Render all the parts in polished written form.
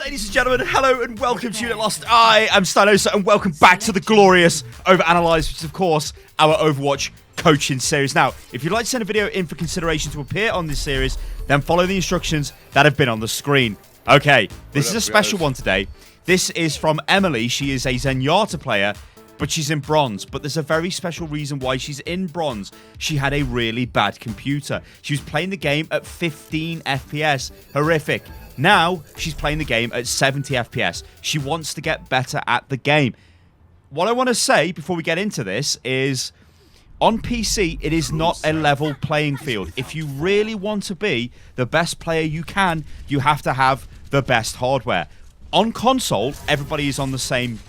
Ladies and gentlemen, hello and welcome to Unit Lost. I am Stylosa and welcome back to the glorious OverAnalyzed, which is of course our Overwatch coaching series. Now, if you'd like to send a video in for consideration to appear on this series, then follow the instructions that have been on the screen. Okay, this is a special one today. This is from Emily. She is a Zenyatta player, but she's in bronze. But there's a very special reason why she's in bronze. She had a really bad computer. She was playing the game at 15 FPS. Horrific. Now, she's playing the game at 70 FPS. She wants to get better at the game. What I want to say before we get into this is, on PC, it is not a level playing field. If you really want to be the best player you can, you have to have the best hardware. On console, everybody is on the same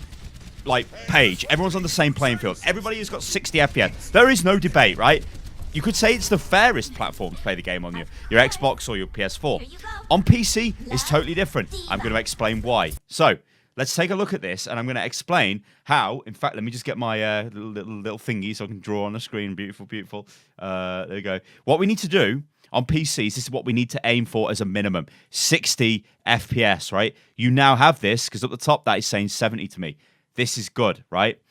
page. Everyone's on the same playing field. Everybody has got 60 FPS. There is no debate, right? You could say it's the fairest platform to play the game on, your Xbox or your PS4. On PC, it's totally different. I'm going to explain why. So, let's take a look at this, and I'm going to explain how. In fact, let me just get my little thingy so I can draw on the screen. Beautiful, beautiful. There we go. What we need to do on PCs, this is what we need to aim for as a minimum. 60 FPS, right? You now have this, because at the top that is saying 70 to me. This is good, right?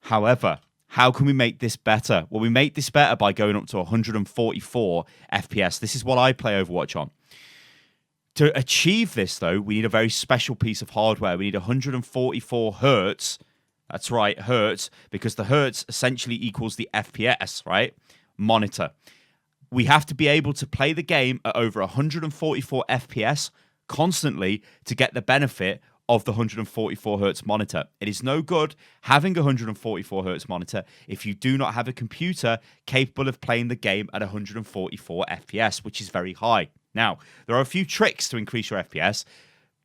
However, how can we make this better? Well, we make this better by going up to 144 FPS. This is what I play Overwatch on. To achieve this, though, we need a very special piece of hardware. We need 144 hertz. That's right, hertz, because the hertz essentially equals the FPS, right? Monitor. We have to be able to play the game at over 144 FPS constantly to get the benefit of the 144 hertz monitor. It is no good having a 144 hertz monitor if you do not have a computer capable of playing the game at 144 FPS, which is very high. Now, there are a few tricks to increase your FPS.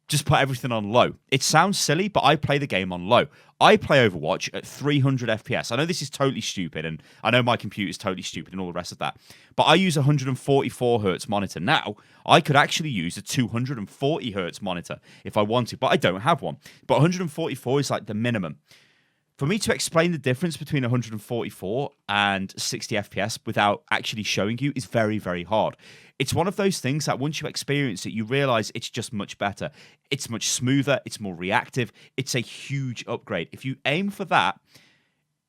Just put everything on low. It sounds silly, but I play the game on low. I play Overwatch at 300 FPS. I know this is totally stupid, and I know my computer is totally stupid and all the rest of that, but I use a 144 hertz monitor. Now, I could actually use a 240 hertz monitor if I wanted, but I don't have one. But 144 is like the minimum. For me to explain the difference between 144 and 60 FPS without actually showing you is very, very hard. It's one of those things that once you experience it, you realize it's just much better. It's much smoother. It's more reactive. It's a huge upgrade. If you aim for that,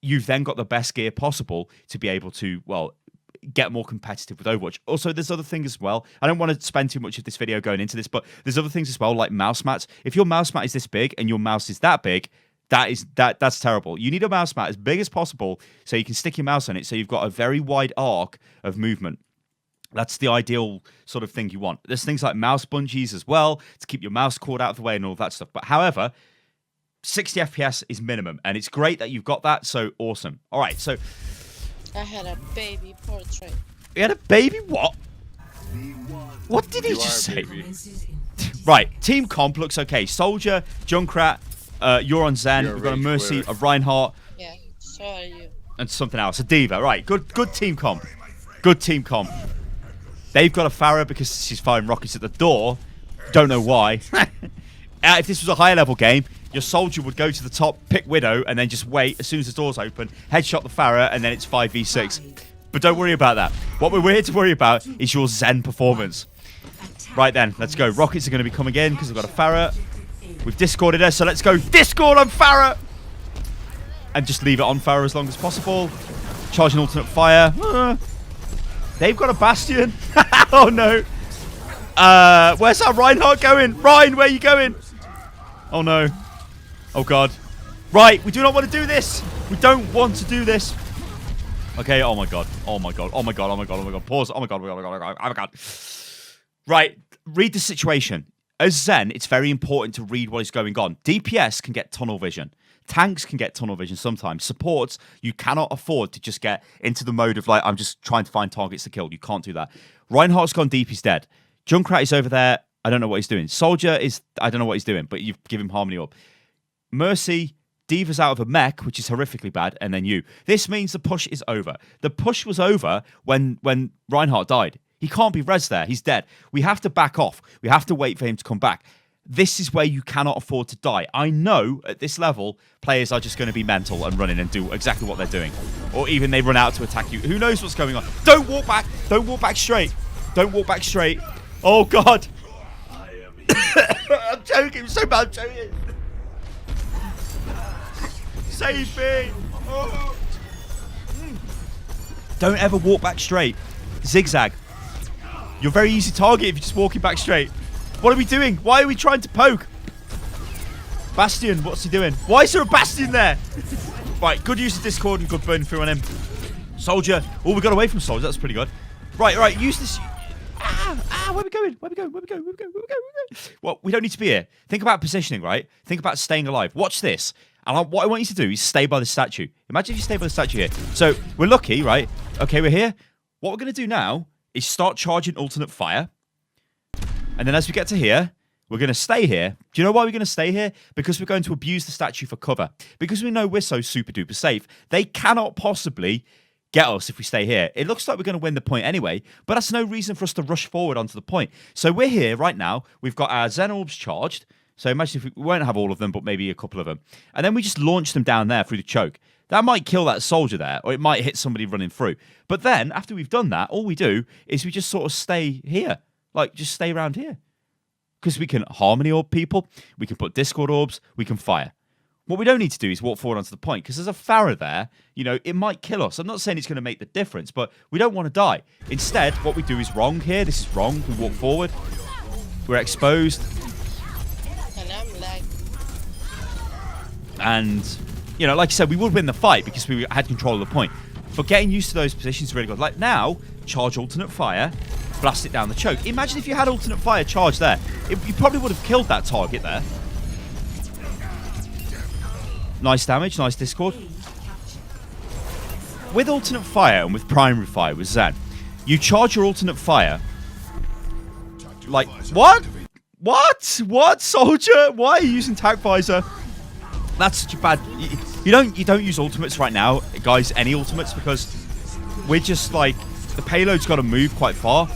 you've then got the best gear possible to be able to, well, get more competitive with Overwatch. Also, there's other things as well. I don't want to spend too much of this video going into this, but there's other things as well, like mouse mats. If your mouse mat is this big and your mouse is that big, that's terrible. You need a mouse mat as big as possible so you can stick your mouse on it so you've got a very wide arc of movement. That's the ideal sort of thing you want. There's things like mouse bungees as well to keep your mouse cord out of the way and all that stuff. But however, 60 FPS is minimum, and it's great that you've got that, so awesome. All right, so... I had a baby portrait. You had a baby what? What did he just say? Right, team comp looks okay. Soldier, Junkrat, you're on Zen. We've got a Mercy, a Reinhardt. Yeah, so are you. And something else, a Diva. Right, good team comp. Good team comp. They've got a Pharah because she's firing rockets at the door. Don't know why. If this was a higher level game, your Soldier would go to the top, pick Widow, and then just wait as soon as the doors open, headshot the Pharah, and then it's 5v6. But don't worry about that. What we're here to worry about is your Zen performance. Right then, let's go. Rockets are going to be coming in because we've got a Pharah. We've discorded her, so let's go discord on Pharah! And just leave it on Pharah as long as possible. Charging alternate fire. They've got a Bastion. Oh no. Where's that Reinhardt going? Ryan, where are you going? Oh no. Oh god. Right, we do not want to do this. We don't want to do this. Okay, oh my god. Oh my god. Oh my god. Oh my god. Oh my god. Pause. Oh my god. Oh my god. Oh my god. Oh my god. Right, read the situation. As Zen, it's very important to read what is going on. DPS can get tunnel vision. Tanks can get tunnel vision sometimes. Supports, you cannot afford to just get into the mode of like, I'm just trying to find targets to kill. You can't do that. Reinhardt's gone deep, he's dead. Junkrat is over there. I don't know what he's doing. Soldier is, I don't know what he's doing, but you've given him Harmony up. Mercy, Diva's out of a mech, which is horrifically bad, and then you. This means the push is over. The push was over when Reinhardt died. He can't be res there. He's dead. We have to back off. We have to wait for him to come back. This is where you cannot afford to die. I know at this level, players are just going to be mental and running and do exactly what they're doing. Or even they run out to attack you. Who knows what's going on? Don't walk back. Don't walk back straight. Don't walk back straight. Oh, God. I'm joking. I'm so bad. I'm joking. Save me. Oh. Don't ever walk back straight. Zigzag. You're a very easy target if you're just walking back straight. What are we doing? Why are we trying to poke? Bastion, what's he doing? Why is there a Bastion there? Right, good use of Discord and good burn through on him. Soldier. Oh, we got away from Soldier. That's pretty good. Right, use this. Where are we going? Where are we going? Where are we going? Where are we going? Where are we going? Well, we don't need to be here. Think about positioning, right? Think about staying alive. Watch this. And what I want you to do is stay by the statue. Imagine if you stay by the statue here. So, we're lucky, right? Okay, we're here. What we're going to do now is start charging alternate fire. And then as we get to here, we're going to stay here. Do you know why we're going to stay here? Because we're going to abuse the statue for cover. Because we know we're so super duper safe. They cannot possibly get us if we stay here. It looks like we're going to win the point anyway, but that's no reason for us to rush forward onto the point. So we're here right now. We've got our Zen Orbs charged. So imagine if we won't have all of them, but maybe a couple of them. And then we just launch them down there through the choke. That might kill that soldier there, or it might hit somebody running through. But then, after we've done that, all we do is we just sort of stay here. Like, just stay around here. Because we can Harmony Orb people, we can put Discord Orbs, we can fire. What we don't need to do is walk forward onto the point, because there's a Pharah there, you know, it might kill us. I'm not saying it's going to make the difference, but we don't want to die. Instead, what we do is wrong here. This is wrong. We walk forward. We're exposed. And I'm like... And, you know, like I said, we would win the fight because we had control of the point. But getting used to those positions is really good. Like now, charge alternate fire, blast it down the choke. Imagine if you had alternate fire charged there. You probably would have killed that target there. Nice damage, nice Discord. With alternate fire and with primary fire with Zen, you charge your alternate fire. Like, what? What, soldier? Why are you using tac visor? That's such a bad... You don't use ultimates right now, guys, any ultimates, because we're just like... The payload's got to move quite far,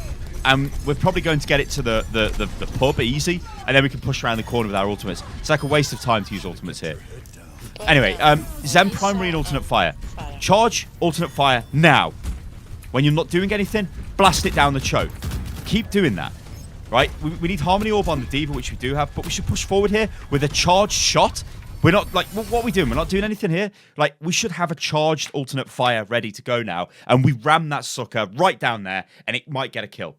and we're probably going to get it to the pub easy, and then we can push around the corner with our ultimates. It's like a waste of time to use ultimates here. Anyway, Zen primary and alternate fire. Charge alternate fire now. When you're not doing anything, blast it down the choke. Keep doing that. Right? We need Harmony Orb on the Diva, which we do have, but we should push forward here with a charged shot. We're not, like, what are we doing? We're not doing anything here. Like, we should have a charged alternate fire ready to go now, and we ram that sucker right down there, and it might get a kill.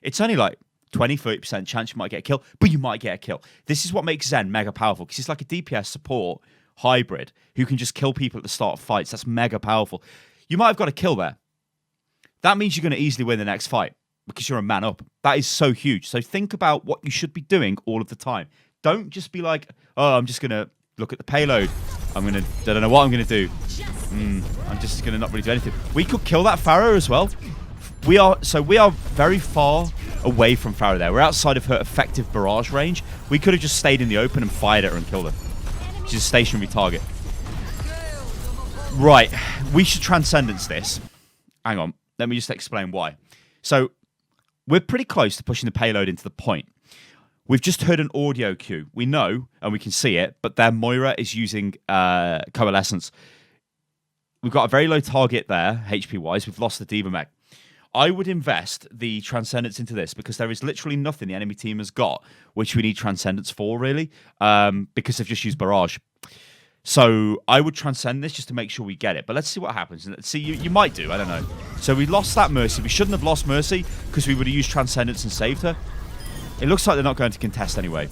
It's only like 20-30% chance you might get a kill, but you might get a kill. This is what makes Zen mega powerful, because it's like a DPS support hybrid who can just kill people at the start of fights. That's mega powerful. You might have got a kill there. That means you're going to easily win the next fight because you're a man up. That is so huge. So think about what you should be doing all of the time. Don't just be like, oh, I'm just going to look at the payload. I don't know what I'm going to do. I'm just going to not really do anything. We could kill that Pharah as well. We are very far away from Pharah there. We're outside of her effective barrage range. We could have just stayed in the open and fired at her and killed her. She's a stationary target. Right. We should Transcendence this. Hang on. Let me just explain why. So, we're pretty close to pushing the payload into the point. We've just heard an audio cue. We know, and we can see it, but their Moira is using Coalescence. We've got a very low target there, HP-wise. We've lost the Diva mech. I would invest the Transcendence into this because there is literally nothing the enemy team has got which we need Transcendence for, really, because they've just used Barrage. So I would Transcend this just to make sure we get it. But let's see what happens. And see, you might do. I don't know. So we lost that Mercy. We shouldn't have lost Mercy because we would have used Transcendence and saved her. It looks like they're not going to contest anyway.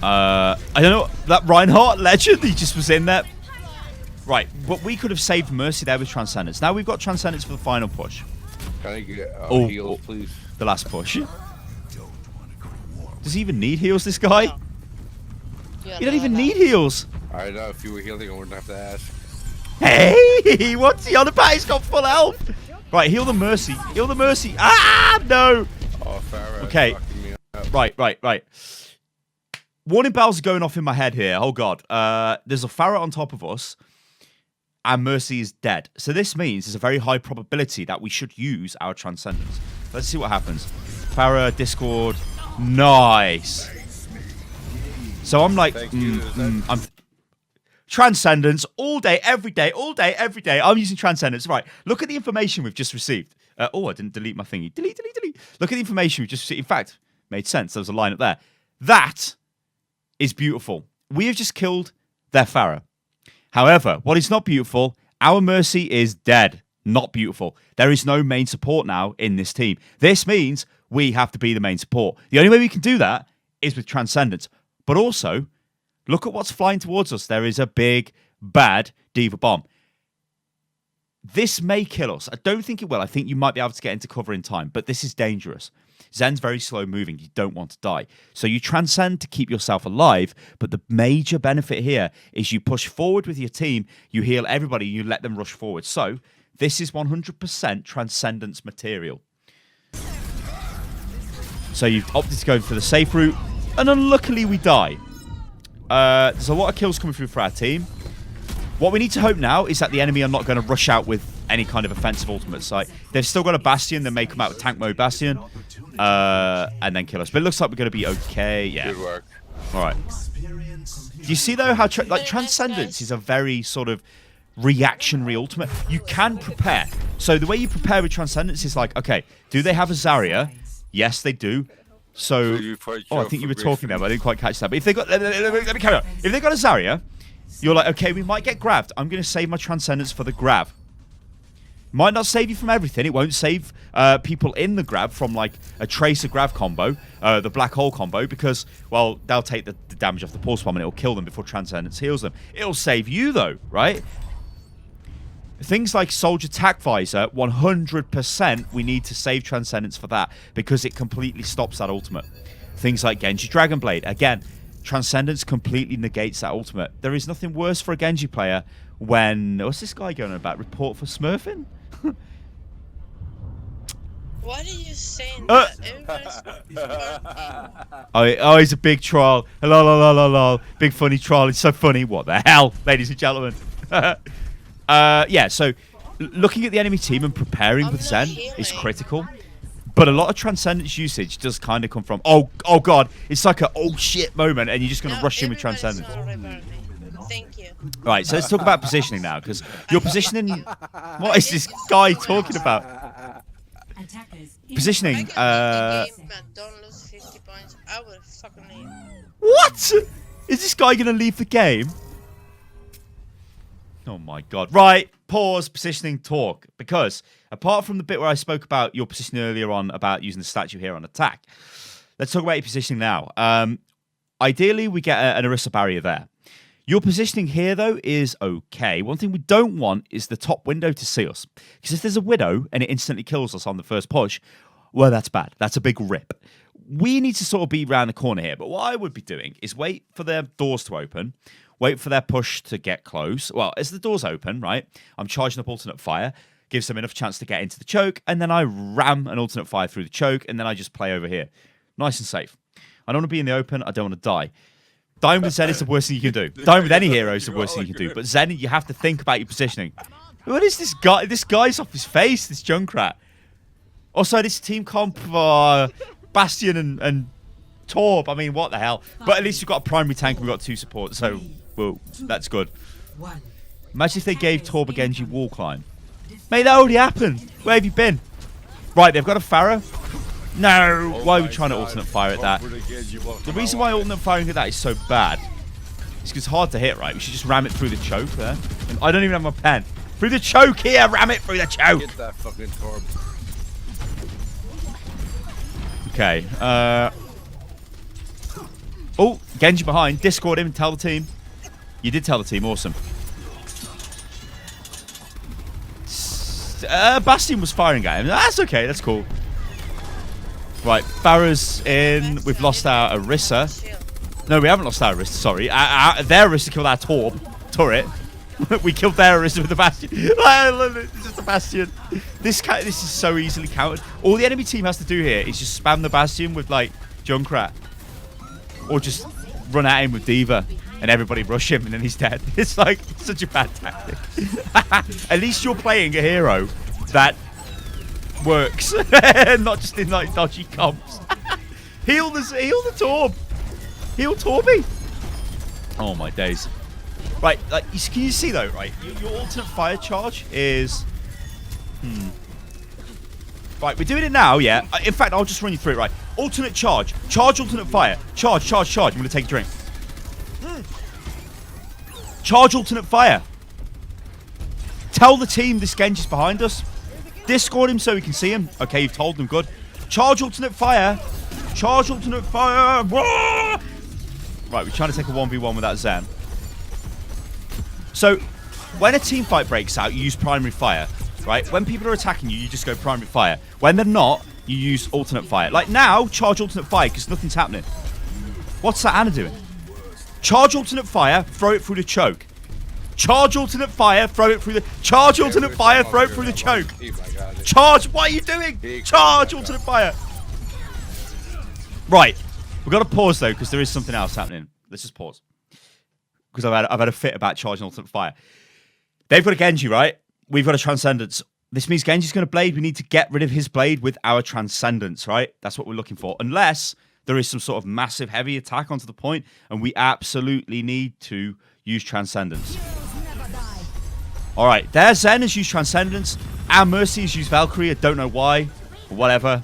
I don't know. That Reinhardt legend, he just was in there. Right, but we could have saved Mercy there with Transcendence. Now we've got Transcendence for the final push. Can I get heals, please? The last push. Does he even need heals, this guy? No. You don't even need heals. I know, if you were healing, I wouldn't have to ask. Hey, what's he on about? He's got full health. Right, heal the Mercy. Heal the Mercy. Ah, no. Oh, Pharah. Okay. Fucking me up. Right. Warning bells are going off in my head here. Oh, God. There's a Pharah on top of us, and Mercy is dead. So this means there's a very high probability that we should use our Transcendence. Let's see what happens. Pharah, Discord. Nice. So I'm like, I'm Transcendence all day, every day, all day, every day. I'm using Transcendence. Right. Look at the information we've just received. Oh, I didn't delete my thingy. Delete. Look at the information we just see. In fact, made sense. There was a line up there. That is beautiful. We have just killed their Pharah. However, what is not beautiful, our Mercy is dead. Not beautiful. There is no main support now in this team. This means we have to be the main support. The only way we can do that is with Transcendence. But also, look at what's flying towards us. There is a big, bad D.Va bomb. This may kill us. I don't think it will. I think you might be able to get into cover in time, but this is dangerous. Zen's very slow moving. You don't want to die. So you transcend to keep yourself alive, but the major benefit here is you push forward with your team, you heal everybody, you let them rush forward. So this is 100% Transcendence material. So you've opted to go for the safe route, and unluckily we die. There's a lot of kills coming through for our team. What we need to hope now is that the enemy are not going to rush out with any kind of offensive ultimate sight. They've still got a Bastion. They may come out with tank mode Bastion and then kill us. But it looks like we're going to be okay. Yeah. Good work. All right. Do you see, though, how Transcendence is a very sort of reactionary ultimate? You can prepare. So the way you prepare with Transcendence is like, okay, do they have a Zarya? Yes, they do. So I think you were talking there, but I didn't quite catch that. But if they got, let me carry on. If they got a Zarya, you're like, okay, we might get grabbed. I'm going to save my Transcendence for the grab. Might not save you from everything. It won't save people in the grab from like a Tracer grab combo, the black hole combo, because, well, they'll take the damage off the pulse bomb and it'll kill them before Transcendence heals them. It'll save you, though, right? Things like Soldier Tac Visor, 100% we need to save Transcendence for that, because it completely stops that ultimate. Things like Genji Dragon Blade, again, Transcendence completely negates that ultimate. There is nothing worse for a Genji player when... What's this guy going on about? Report for smurfing? What are you saying? Everybody's oh, he's a big troll. Hello. Big funny troll. It's so funny. What the hell, ladies and gentlemen? Yeah, so looking at the enemy team and preparing with Zen is critical. But a lot of Transcendence usage does kind of come from, oh god, it's like a oh shit moment, and you're just going to rush in with Transcendence. Thank you. Right, so let's talk about positioning now, because your positioning... What is this guy talking about? Positioning, Don't lose 50 points. I will fucking leave. What? Is this guy going to leave the game? Oh my god. Right, pause, positioning, talk. Because apart from the bit where I spoke about your positioning earlier on about using the statue here on attack, let's talk about your positioning now. Ideally, we get an Orisa barrier there. Your positioning here, though, is okay. One thing we don't want is the top window to see us. Because if there's a Widow and it instantly kills us on the first push, well, that's bad. That's a big rip. We need to sort of be around the corner here. But what I would be doing is wait for their doors to open, wait for their push to get close. Well, as the doors open, right, I'm charging up alternate fire, gives them enough chance to get into the choke, and then I ram an alternate fire through the choke, and then I just play over here. Nice and safe. I don't want to be in the open. I don't want to die. Dying with Zen is the worst thing you can do. Dying with any hero is the worst thing you can do. But Zen, you have to think about your positioning. What is this guy? This guy's off his face, this Junkrat. Also, this team comp for Bastion and Torb. I mean, what the hell? But at least we've got a primary tank and we've got 2 supports. So, whoa, that's good. Imagine if they gave Torb a Genji wall climb. Mate, that already happened. Where have you been? Right, they've got a Pharah. No! Why are we trying to alternate fire at that? The reason why alternate firing at that is so bad is because it's hard to hit, right? We should just ram it through the choke there. And I don't even have my pen. Through the choke here! Ram it through the choke! Get that fucking Torb. Okay. Oh, Genji behind. Discord him. Tell the team. You did tell the team. Awesome. Bastion was firing at him. That's okay. That's cool. Right, Pharah's in. We've lost our Orisa. No, we haven't lost our Orisa, sorry. Their Orisa killed our turret. We killed their Orisa with the Bastion. It's just a Bastion. This is so easily countered. All the enemy team has to do here is just spam the Bastion with, like, Junkrat. Or just run at him with D.Va. And everybody rush him and then he's dead. It's like such a bad tactic. At least you're playing a hero that works. Not just in like dodgy comps. heal the Torb. Heal Torby. Oh my days. Right, like can you see though, right? Your alternate fire charge is Right, we're doing it now, yeah? In fact, I'll just run you through it, right? Alternate charge. Charge, alternate fire. Charge, charge, charge. I'm going to take a drink. Charge, alternate fire. Tell the team this Genji's behind us. Discord him so we can see him. Okay, you've told them, good. Charge, alternate fire. Charge, alternate fire. Whoa! Right, we're trying to take a 1v1 without Zen. So, when a team fight breaks out, you use primary fire, right? When people are attacking you, you just go primary fire. When they're not, you use alternate fire. Like now, charge alternate fire because nothing's happening. What's that Anna doing? Charge alternate fire, throw it through the choke. Charge alternate fire, throw it through the... Charge alternate fire, throw it through the choke. Charge, what are you doing? Charge alternate fire. Right, we've got to pause though because there is something else happening. Let's just pause. Because I've had a fit about charging ultimate fire. They've got a Genji, right? We've got a Transcendence. This means Genji's going to blade. We need to get rid of his blade with our Transcendence, right? That's what we're looking for. Unless there is some sort of massive heavy attack onto the point, and we absolutely need to use Transcendence. All right, their Zen has used Transcendence. Our Mercy has used Valkyrie. I don't know why, but whatever.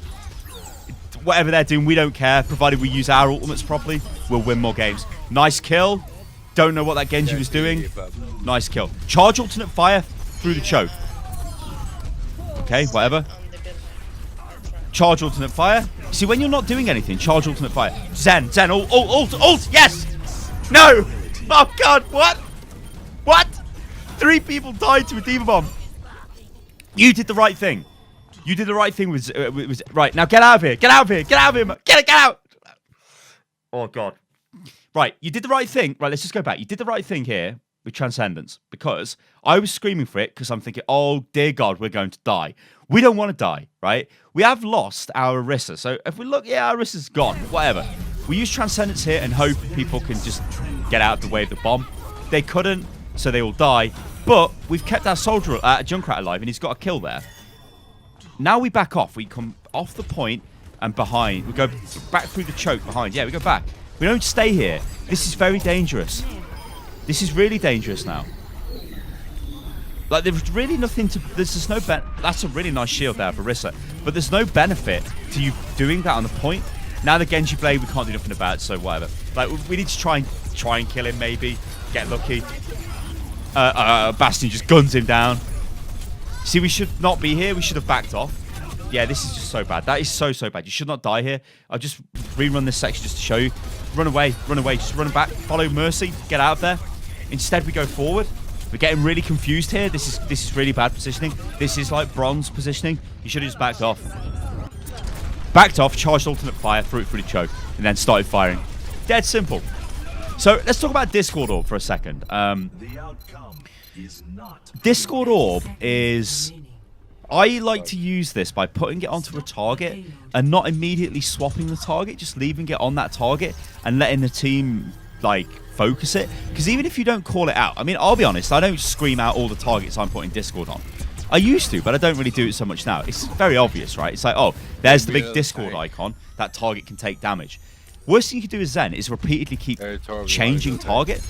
Whatever they're doing, we don't care. Provided we use our ultimates properly, we'll win more games. Nice kill. Don't know what that Genji was doing. Nice kill. Charge alternate fire through the choke. Okay, whatever. Charge alternate fire. See, when you're not doing anything, charge alternate fire. Zen, ult, yes! No! Oh, God, what? What? 3 people died to a Diva Bomb. You did the right thing. You did the right thing with right, now get out of here. Get out of here. Get out of here, man. Get out. Oh, God. Right, you did the right thing. Right, let's just go back. You did the right thing here with Transcendence because I was screaming for it because I'm thinking, oh, dear God, we're going to die. We don't want to die, right? We have lost our Orisa. So if we look, yeah, our Orisa's gone, whatever. We use Transcendence here and hope people can just get out of the way of the bomb. They couldn't, so they all die. But we've kept our soldier, Junkrat alive, and he's got a kill there. Now we back off. We come off the point and behind. We go back through the choke behind. Yeah, we go back. We don't stay here. This is very dangerous. This is really dangerous now. Like, there's really nothing to... There's just no... That's a really nice shield there for Orisa. But there's no benefit to you doing that on the point. Now the Genji blade, we can't do nothing about it, so whatever. Like, we need to try and kill him, maybe. Get lucky. Bastion just guns him down. See, we should not be here. We should have backed off. Yeah, this is just so bad. That is so bad. You should not die here. I'll just rerun this section just to show you. Run away. Just run back. Follow Mercy. Get out of there. Instead, we go forward. We're getting really confused here. This is really bad positioning. This is like bronze positioning. You should have just backed off. Backed off, charged alternate fire, threw it through the choke, and then started firing. Dead simple. So let's talk about Discord Orb for a second. Discord Orb is... I like to use this by putting it onto a target and not immediately swapping the target, just leaving it on that target and letting the team, like, focus it. Because even if you don't call it out, I mean, I'll be honest, I don't scream out all the targets I'm putting Discord on. I used to, but I don't really do it so much now. It's very obvious, right? It's like, oh, there's the big Discord icon. That target can take damage. Worst thing you can do as Zen is repeatedly keep changing target.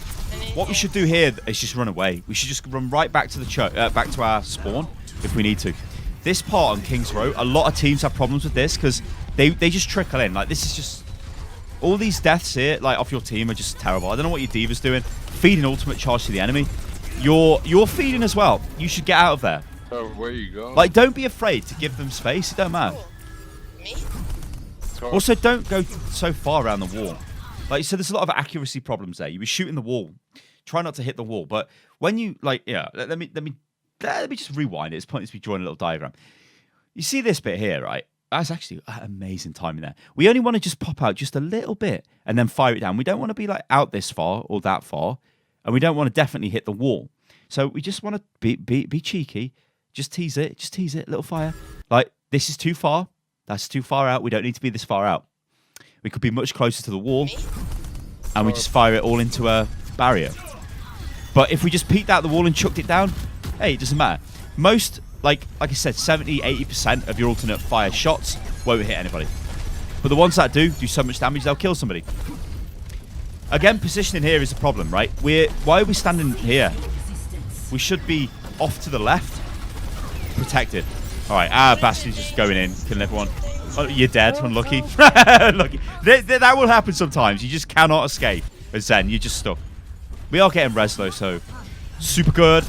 What we should do here is just run away. We should just run right back to the back to our spawn if we need to. This part on King's Row, a lot of teams have problems with this because they just trickle in. Like, this is just... All these deaths here, like, off your team are just terrible. I don't know what your Diva's doing. Feeding ultimate charge to the enemy. You're feeding as well. You should get out of there. So where you go? Like, don't be afraid to give them space. It don't matter. Me? Also, don't go so far around the wall. Like, so there's a lot of accuracy problems there. You were shooting the wall. Try not to hit the wall. But when you, like, yeah, let me just rewind it. It's pointless to be drawing a little diagram. You see this bit here, right? That's actually amazing timing there. We only want to just pop out just a little bit and then fire it down. We don't want to be like out this far or that far. And we don't want to definitely hit the wall. So we just want to be cheeky. Just tease it, little fire. Like, this is too far. That's too far out. We don't need to be this far out. We could be much closer to the wall. And we just fire it all into a barrier. But if we just peeked out the wall and chucked it down, hey, it doesn't matter. Most, like I said, 70-80% of your alternate fire shots won't hit anybody. But the ones that do so much damage, they'll kill somebody. Again, positioning here is a problem, right? Why are we standing here? We should be off to the left, protected. All right, Bastion's just going in, killing everyone. Oh, you're dead. Unlucky. Unlucky. That will happen sometimes. You just cannot escape. As Zen, you're just stuck. We are getting res though, so super good.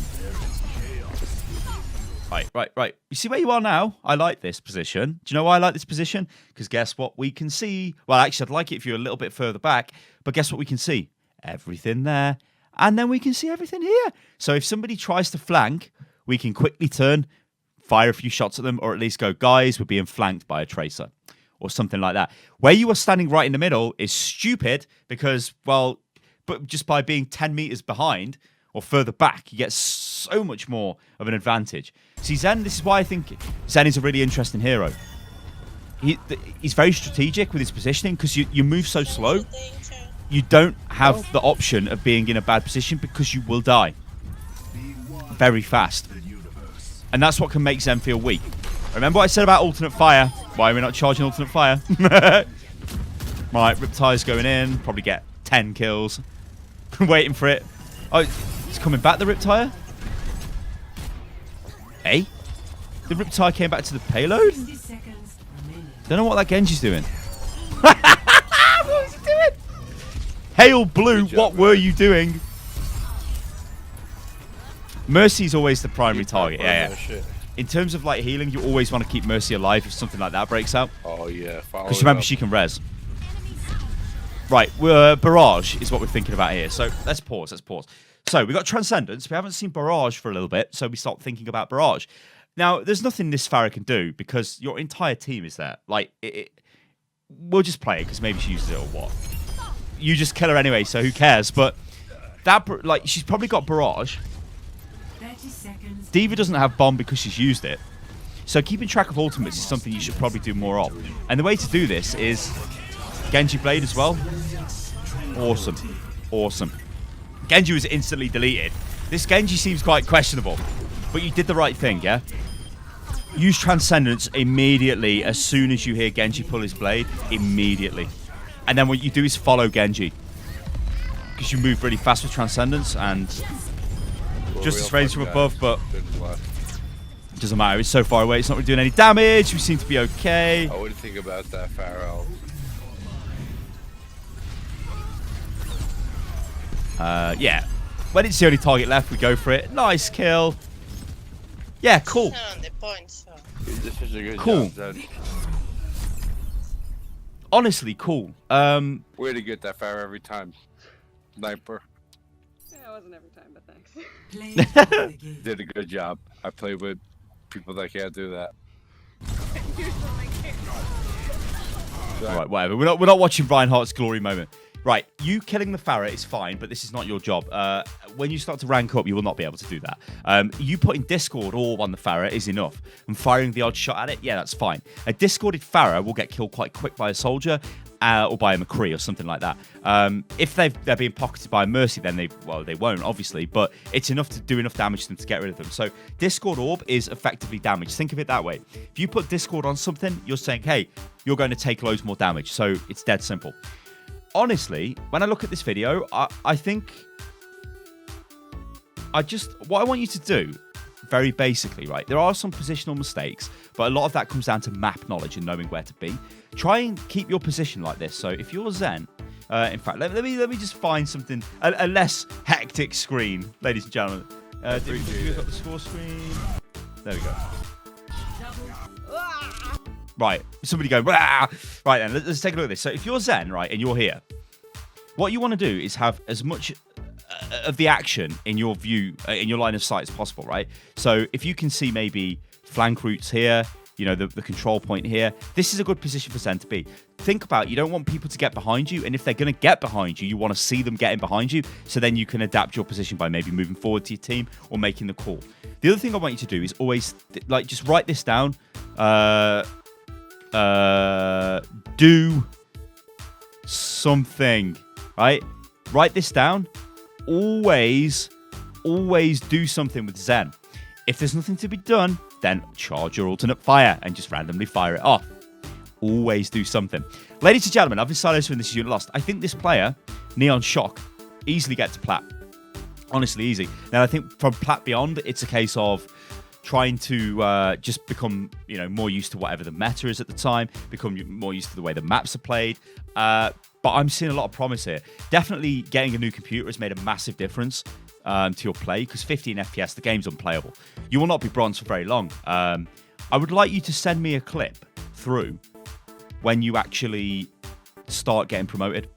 Right. You see where you are now? I like this position. Do you know why I like this position? Because guess what we can see? Well, actually, I'd like it if you're a little bit further back. But guess what we can see? Everything there. And then we can see everything here. So if somebody tries to flank, we can quickly turn, fire a few shots at them, or at least go, guys, we're being flanked by a tracer. Or something like that. Where you are standing right in the middle is stupid because, well, but just by being 10 meters behind or further back, you get so much more of an advantage. See, Zen, this is why I think Zen is a really interesting hero. He's very strategic with his positioning because you move so slow. You don't have the option of being in a bad position because you will die very fast. And that's what can make Zen feel weak. Remember what I said about alternate fire? Why are we not charging alternate fire? Right, Riptide's going in. Probably get 10 kills. Waiting for it. Oh, it's coming back, the Riptide? Hey? The Riptide came back to the payload? Don't know what that Genji's doing. What was he doing? Hail Blue, what were you doing? Mercy's always the primary target. Yeah. In terms of like healing, you always want to keep Mercy alive if something like that breaks out. Oh yeah. Because remember, she can res. Right, Barrage is what we're thinking about here. So let's pause. So we got Transcendence. We haven't seen Barrage for a little bit, so we start thinking about Barrage. Now, there's nothing this Pharah can do because your entire team is there. Like, we'll just play it because maybe she uses it or what. You just kill her anyway, so who cares? But that, like, she's probably got Barrage. 30 seconds. D.Va doesn't have Bomb because she's used it. So keeping track of ultimates is something you should probably do more of. And the way to do this is Genji Blade as well. Awesome. Genji was instantly deleted. This Genji seems quite questionable. But you did the right thing, yeah? Use Transcendence immediately as soon as you hear Genji pull his blade. Immediately. And then what you do is follow Genji. Because you move really fast with Transcendence and Justice Rains from above, but it doesn't matter. It's so far away. It's not really doing any damage. We seem to be okay. I wouldn't think about that, Pharaoh. Yeah. When it's the only target left, we go for it. Nice kill. Yeah, cool. On the point, so. This is a good Cool. job, Zed. Honestly, cool. Way to get that Pharaoh every time. Sniper. Yeah, it wasn't every time, but thanks. Play for the game. Did a good job. I play with people that can't do that. Right, whatever. We're not watching Reinhardt's glory moment. Right, you killing the Pharah is fine, but this is not your job. When you start to rank up, you will not be able to do that. You putting Discord orb on the Pharah is enough. And firing the odd shot at it, yeah, that's fine. A discorded Pharah will get killed quite quick by a soldier or by a McCree or something like that. If they're being pocketed by a Mercy, then they won't, obviously, but it's enough to do enough damage to them to get rid of them. So Discord orb is effectively damage. Think of it that way. If you put Discord on something, you're saying, hey, you're going to take loads more damage. So it's dead simple. Honestly, when I look at this video, I think what I want you to do, very basically, right? There are some positional mistakes, but a lot of that comes down to map knowledge and knowing where to be. Try and keep your position like this. So if you're Zen, in fact, let me just find something, a less hectic screen, ladies and gentlemen. We've got the score screen. There we go. Right, somebody go, Rah! Right then, let's take a look at this. So if you're Zen, right, and you're here, what you want to do is have as much of the action in your view, in your line of sight as possible, right? So if you can see maybe flank routes here, you know, the control point here, this is a good position for Zen to be. Think about, you don't want people to get behind you, and if they're going to get behind you, you want to see them getting behind you, so then you can adapt your position by maybe moving forward to your team or making the call. The other thing I want you to do is always, like, just write this down. Do something, right? Write this down. Always do something with Zen. If there's nothing to be done, then charge your alternate fire and just randomly fire it off. Always do something. Ladies and gentlemen, I've been Stylosa and this is Unit Lost. I think this player, Neon Shock, easily get to Plat. Honestly, easy. Now, I think from Plat Beyond, it's a case of trying to just become, more used to whatever the meta is at the time, become more used to the way the maps are played. But I'm seeing a lot of promise here. Definitely getting a new computer has made a massive difference to your play, because 15 FPS, the game's unplayable. You will not be bronze for very long. I would like you to send me a clip through when you actually start getting promoted.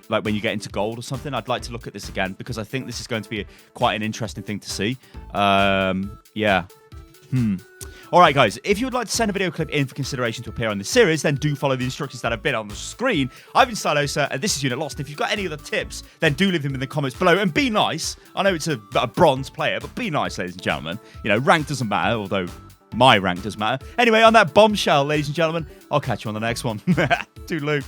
Like when you get into gold or something. I'd like to look at this again, because I think this is going to be quite an interesting thing to see. Yeah. All right, guys, if you would like to send a video clip in for consideration to appear on this series, then do follow the instructions that have been on the screen. I've been Stylosa, and this is Unit Lost. If you've got any other tips, then do leave them in the comments below, and be nice. I know it's a bronze player, but be nice, ladies and gentlemen. Rank doesn't matter, although my rank does matter. Anyway, on that bombshell, ladies and gentlemen, I'll catch you on the next one. Toodaloo.